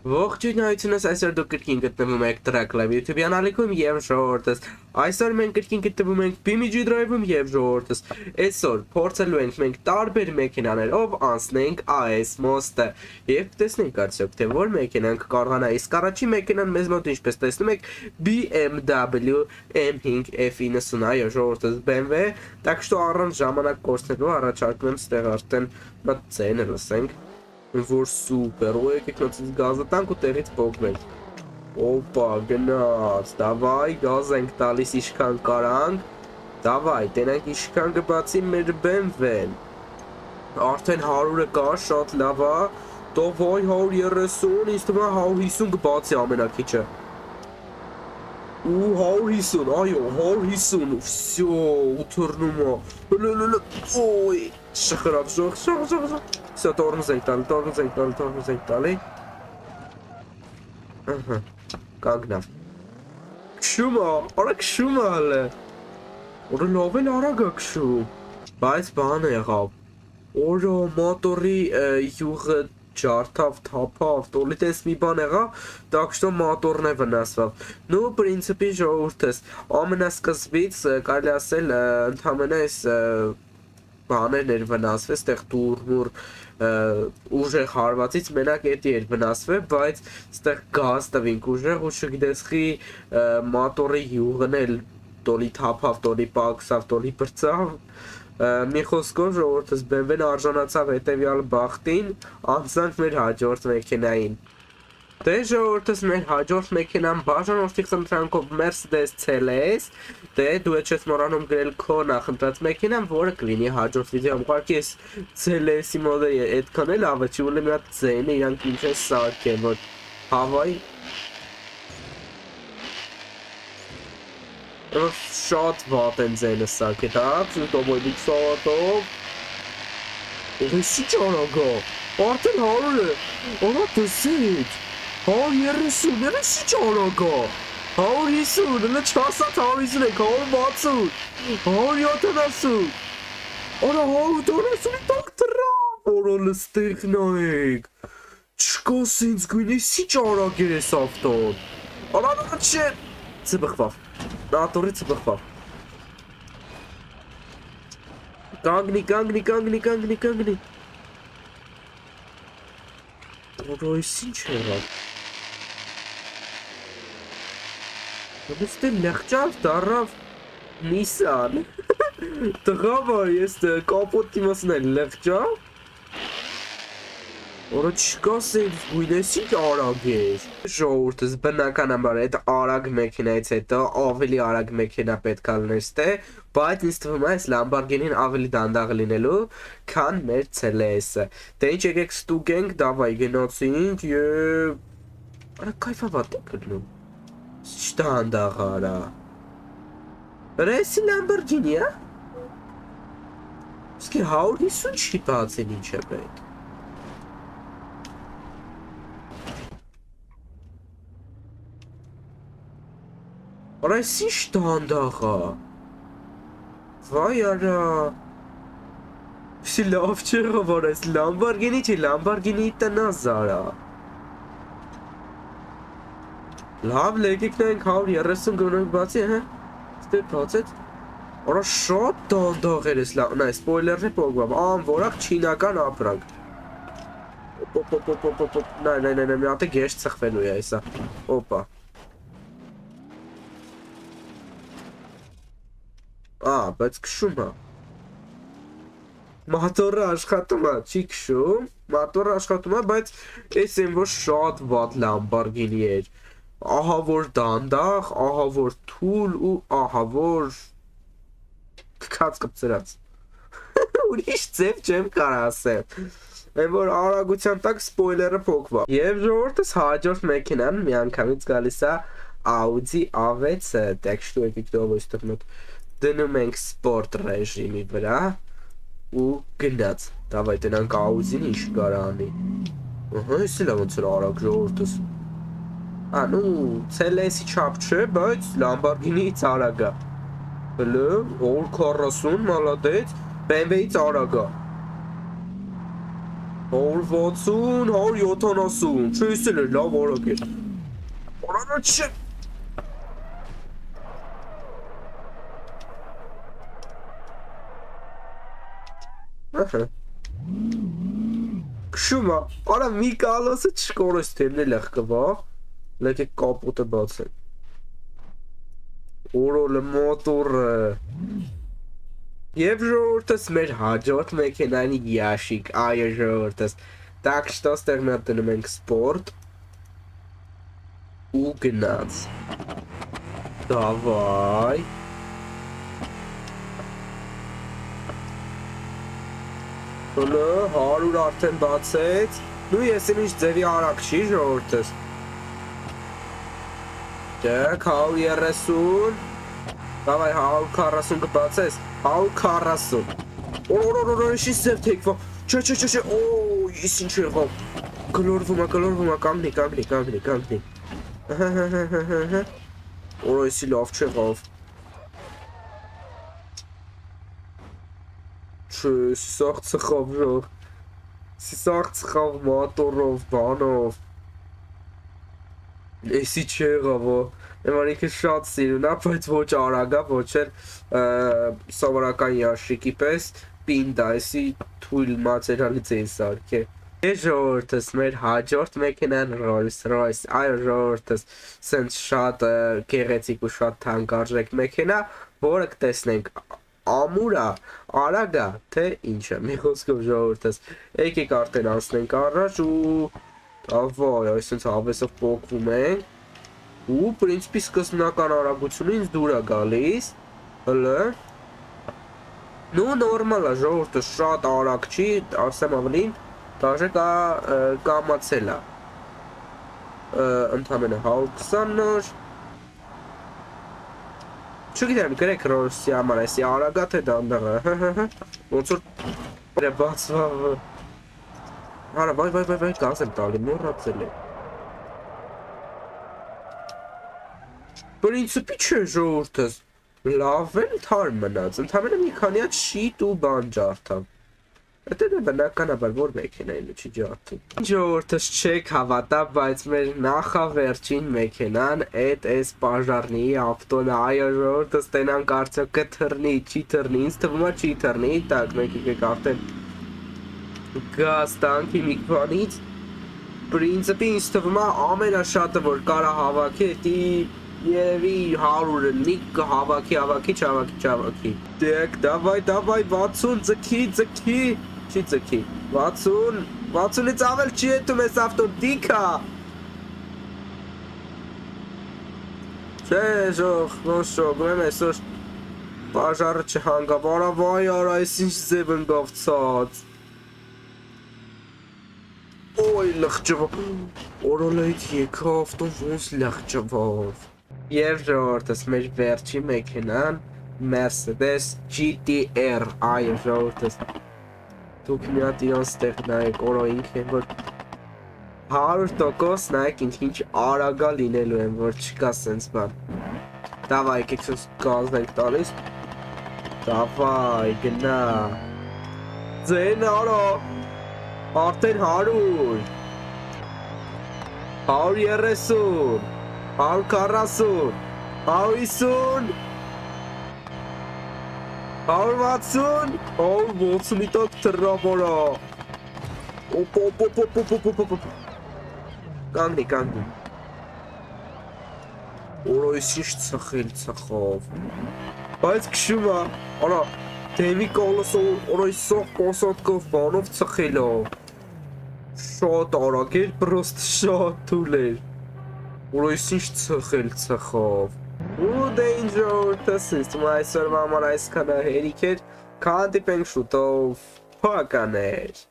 Ողջույն հայցունս այսօր դուք կրկին գտնվում եք Track Live YouTube յանալիքում եւ ժողովրդս այսօր մենք կրկին գտնվում ենք BMG Drive-ում եւ ժողովրդս այսօր փորձելու ենք մենք տարբեր մեքենաներով անցնենք AS մոստը եւ տեսնենք արդյոք թե որ մեքենան կկարողանա իսկ առաջին մեքենան մեզ մոտ ինչպես տեսնում եք BMW M5 F90 այո ժողովրդս BMW так что առանց ժամանակ կորցնելու առաջարկում եմ ստեղ արդեն մտ ցեներ լսենք որ սուպեր, ու եկեք նոցից գազը տանք ու տեղից պոկվենք Օպա, գնաց, դավայ, գազ ենք տալիս իշքան կարանք Դավայ, տենանք իշքան գբացի մեր BMW-ն Արդեն 100-ը կա, շատ լավա Դավայ, 130, ինձ թվում է 150 գբացի ամենակիչը Ու 150, այո, 150, վսյո, ու թրնում է Ոյ, շխրավ, շխ Все, տորնուզ ենք տալի Կանգնավ Կշում է, արա կշում է հլը Որը լավ էլ արագ է կշում Բայց բան եղավ Որը մոտորի յուղը ջարդավ, թափավ, տոլի տես մի բան եղավ Так что մոտորն է վնասվավ Ну, պրինցիպի ժողովուրդս Ամենասկզբից կարելի ասել ընդամենը այս բաներն էր վնասվել, ստեղ տուրմուր ուժեղ հարվածից մենակ էդի էր վնասվել, բայց ստեղ գազ տվինք ուժեղ ու չգիտեսխի մոտորի յուղն էլ տոլի թափավ, տոլի պակսավ, տոլի բրծավ մի խոսքով ժողովուրդս BMW-ն արժանացավ հետևյալ բախտին, անցանք մեր հաջորդ մեքենային Դե ժողովուրդս մեր հաջորդ մեքենան բաժանորդի խնդրանքով Mercedes CLS Դե դու չես մոռանում գրել քո նախընտրած մեքենան, որը կլինի հաջորդ վիդեոյում Ուղղակի այս CLS-ի մոդելը այդքան էլ լավ չի, ուղղակի մի հատ ձեն է, իրանք ինչ է սարքեն, որ հավայ Շատ վատ են ձենը սարքել, հա, ծուտովոյդիկ սավատով Ողեսի ճարագա, արդեն 100 է, արա տեսիչ 130, երեսի ճարագա 150, հլը չասած 150 եք, 160, 170 Արա 140-ի տակ տրավ, որը լստեղ նայեք Չկաս ինձ գույնեսի ճարագ էր ես ավտոն Արա նա չէ, ծբխվավ, նատորի ծբխվավ Կանգնի Որը այս ինչ եղավ Բայց դե լեղճավ դարավ Նիսան Տղավա ես կապոտի մասն էլ լեղճավ Որը չկաս էդ գույնեսի արագ էր Ժողորդս բնականաբար էդ արագ մեքենայից հետո ավելի արագ մեքենա պետք է լներ ստե Բայց ինձ թվում է այս Lamborghini-ն ավելի դանդաղ լինելու քան մեր CLS-ը Դե ինչ եկեք ստուգենք, դավայ գնացինք և Արա կայֆավատ է կլնում Չդանդաղ արա Ռեսի Lamborghini, է? Իսկի 150 չի բացին ինչ է պետք Արա այս ինչ դանդաղ է Վայ արա Իսի լավ չեղը որ այս Lamborghini չի, Lamborghini-ի տնազ արա Լավ լեկիք նայենք 130 գնանք բացի, հա Ստե բացեց Արա շատ դանդաղ էր ես նայ սպոյլերն է պոգվավ անվորակ չինական ապրանք Նայ մի հատ է գեշ ծխվելու է այսա Օպա բայց քշում է Մատորը աշխատում է, չի քշում Մատորը աշխատում է, բայց այս են որ շատ վատ Lamborghini էր Ահա որ դանդաղ, ահա որ թուլ ու ահա որ կքած կպծրած Ուրիշ ձև չեմ կարա ասեմ Այն որ արագության տակ սպոյլերը պոկվա Եվ ժողորդս հաջորդ մեքենան մի անգամից գալիս է Audi A6 Так что եկեք դով այստեղ մոտ Դնում ենք սպորտ ռեժիմի վրա ու գնաց Դավայ տնանք Audi-ն ինչ կարա անի Ես էլ ոնց էր արագ ժողորդս Անու CLS-ի չապ չէ, բայց Lamborghini-ից արագ է Հլը, 140, մալադեց BMW-ից արագ է 160, 170, չեսել է, լավ արագ էր։ Օրանը չէ։ Քշում է, արա մի կալոսը չկորոշ թեմնել եղ կվա, լեք է կապոտը բացեն։ Օրոլը մոտորը։ Եվ ժողովուրդս մեր հաջորդ մեքենանի ящик, այո ժողովուրդս, так что ստեղնատնում ենք սպորտ ու գնաց։ Давай։ Հլը 100 արդեն բացեց։ Նու ես ինչ ձևի արագ չի ժողովուրդս։ Դեք 130։ Давай 140 կբացես։ 140։ Օր, ինչ ձև թեքվա։ Չէ, օ, ես ինչ եղավ։ Գլորվում է, կանգնի։ Օր, եսի լավ չեղավ։ Չէ, սիսաղ ծխավ ժող։ Սիսաղ ծխավ մատորով, բանով։ Եսի չեղավ, Էմանիքը շատ սիրուն է, բայց ոչ արագա, ոչ էլ սովորական ящики պես պինդ է, եսի թույլ մատերիալից էի սարքե։ Ես ժողովուրդս մեր հաջորդ մեքենան Rolls Royce, այո ժողովուրդս, սենց շատ գեղեցիկ ու շատ թանկարժեք մեքենա, որը կտեսնենք ամուր է, արագ է, թե ինչ է, մի խոսքով ժողովուրդս, եկեք արդեն անցնենք առաջ ու ավայ, այսինքն հավեսով փոխվում ենք ու պրինցիպի սկզբնական արագությունը ինձ դուր է գալիս, հլը, նու նորմալ է ժողովուրդը շատ արագ չի, ասեմ ավելին, դաժե կամացել է, ընդամենը 120 նոր, չգիտեմ գրեք Rolls-ի համար այսի արագա թե դանդաղը, ոնց որ բացվա, հարա վայ, գազ եմ տալի, մոռացել է, Պրինցիպի չէ ժողովուրդս, լավ էլ թարմ մնաց, ընդամենը մի քանի հատ շիտ ու բան ջարդավ։ Դա բնականաբար որ մեքենային չի ջարդում։ Ժողովուրդս չեք հավատա, բայց մեր նախավերջին մեքենան էս պաժարնի ավտոն է, այո ժողովուրդս տենանք արդյոք կթռնի, չի թռնի, ինձ թվում է չի թռնի, տակ մենք եկեք արդեն գազ տանքի մի բանից, պրինցիպի ինձ թվում է ամենաշատը որ կարա հավաքի, Եվի 100-ը նիկ կհավաքի, չհավաքի։ Դեք, դավայ, 60, ձգի, չի ձգի, 60-ից ավել չի հետում ես ավտոն, դիքա։ Չէ, ժող, ոնց շոգում եմ այսօր պաժարը չհանգավ, արա վայ, արա, այս ինչ ձև ընգավ ծած։ Ոյ, լղջվավ, օրոլայից եկա ավտոն ոնց լղջվավ։ Եվ ժողովուրդս մեր վերջի մեքենան Mercedes GT-R, այո ժողովուրդս, դուք մի հատ իրանց տեղ նայեք, օրո ինք են, որ 100% նայեք ինչ արագա լինելու են, որ չկա սենց բան։ Դավայ, եկեք սոս գազ ենք տալիս, դավայ, գնա, ձեն արա, արդեն 100, 130, 140, 150, 160, 160-ի տակ թռավորա, օպ, կանգնի, օրո ես ինչ ծխել ծխավ, բայց քշում է, արա, դեմի կոլոսով, օրո ես սող կոսոտկով բանով ծխել է, շատ արագ էր, պրոստ շատ թուլ էր, Որո ես ինչ ծխել ծխավ, ու դե ինչ ժողովուրդս ինձ այսօրվա համար այսքանը հերիք էր, կհանդիպենք շուտով, փականեր։